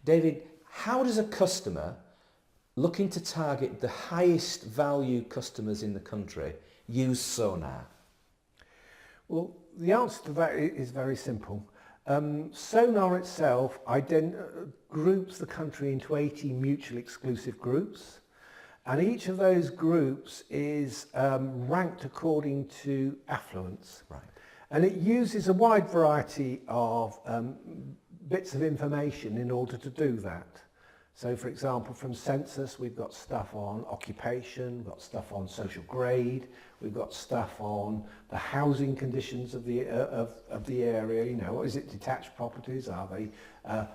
David, how does a customer looking to target the highest value customers in the country use Sonar? Well, the answer to that is very simple. Sonar itself groups the country into 80 mutually exclusive groups, and each of those groups is ranked according to affluence. Right. And it uses a wide variety of bits of information in order to do that. So, for example, from census, we've got stuff on occupation, we've got stuff on social grade, we've got stuff on the housing conditions of the area. You know, is it detached properties? Are they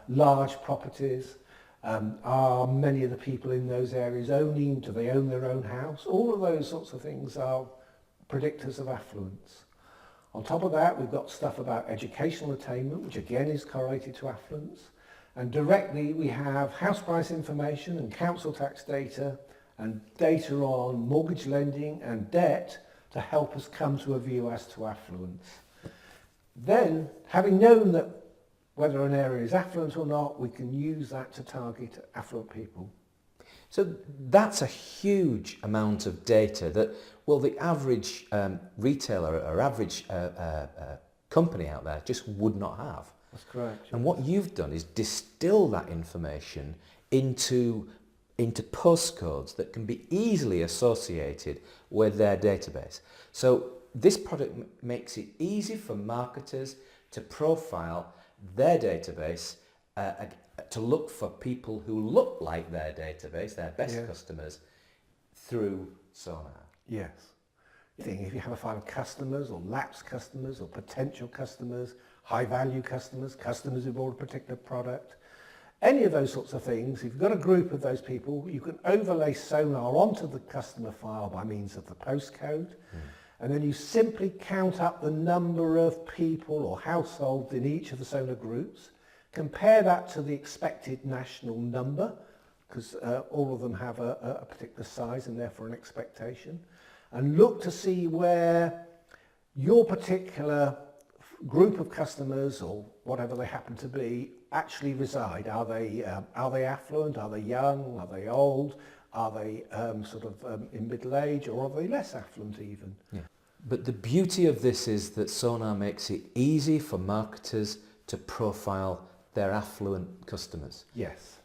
large properties? Are many of the people in those areas do they own their own house? All of those sorts of things are predictors of affluence. On top of that, we've got stuff about educational attainment, which again is correlated to affluence. And directly we have house price information and council tax data and data on mortgage lending and debt to help us come to a view as to affluence. Then, having known that whether an area is affluent or not, we can use that to target affluent people. So that's a huge amount of data that, well, the average retailer or average company out there just would not have. That's correct. And what you've done is distill that information into postcodes that can be easily associated with their database. So this product makes it easy for marketers to profile their database, to look for people who look like their database, their best customers, through Sonar. Yes. If you have a file of customers or lapsed customers or potential customers, high value customers, customers who bought a particular product, any of those sorts of things, if you've got a group of those people, you can overlay Sonar onto the customer file by means of the postcode, and then you simply count up the number of people or households in each of the Sonar groups, compare that to the expected national number, because all of them have a particular size and therefore an expectation, and look to see where your particular group of customers or whatever they happen to be actually reside. Are they affluent? Are they young? Are they old? Are they in middle age, or are they less affluent even? Yeah. But the beauty of this is that Sonar makes it easy for marketers to profile their affluent customers. Yes,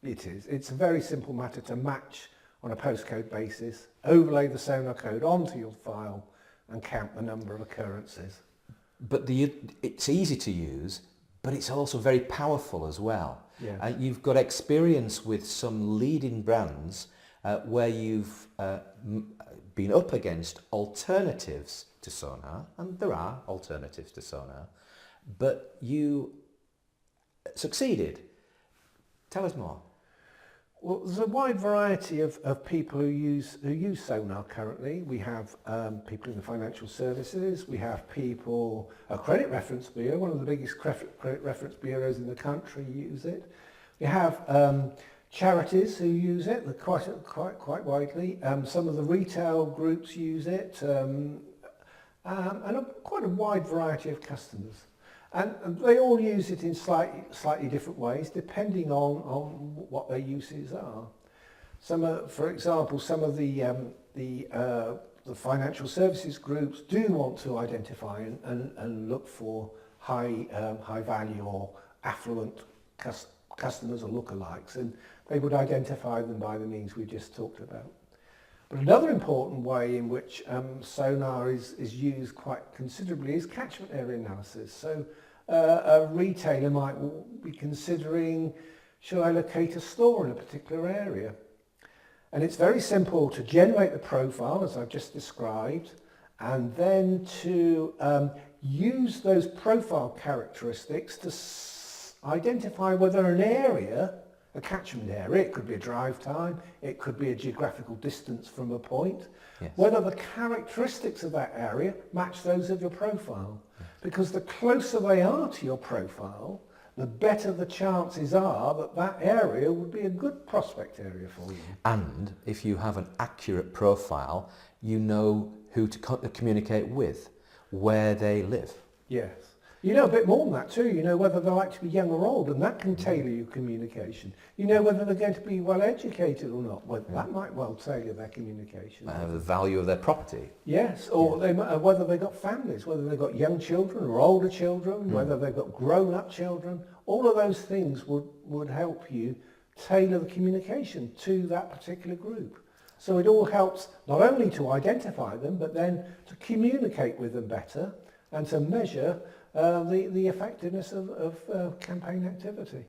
it is. It's a very simple matter to match on a postcode basis, overlay the Sonar code onto your file and count the number of occurrences. But it's easy to use, but it's also very powerful as well. Yes. You've got experience with some leading brands where you've been up against alternatives to Sonar, and there are alternatives to Sonar, but you succeeded. Tell us more. Well, there's a wide variety of people who use Sonar currently. We have people in the financial services, we have people, a credit reference bureau, one of the biggest credit reference bureaus in the country, use it. We have charities who use it quite widely. Some of the retail groups use it, and quite a wide variety of customers. And they all use it in slightly different ways, depending on what their uses are. For example, some of the financial services groups do want to identify and look for high value or affluent customers or lookalikes, and they would identify them by the means we just talked about. But another important way in which Sonar is used quite considerably is catchment area analysis. So a retailer might be considering, should I locate a store in a particular area? And it's very simple to generate the profile, as I've just described, and then to use those profile characteristics to identify whether an area, a catchment area, it could be a drive time, it could be a geographical distance from a point, whether the characteristics of that area match those of your profile. Because the closer they are to your profile, the better the chances are that that area would be a good prospect area for you. And if you have an accurate profile, you know who to communicate with, where they live. Yes. You know a bit more than that too. You know whether they like to be young or old, and that can tailor your communication. You know whether they're going to be well educated or not. Well, that might well tailor their communication. The value of their property. Yes, or they might, whether they've got families, whether they've got young children or older children, whether they've got grown-up children. All of those things would help you tailor the communication to that particular group. So it all helps not only to identify them, but then to communicate with them better and to measure the effectiveness of campaign activity.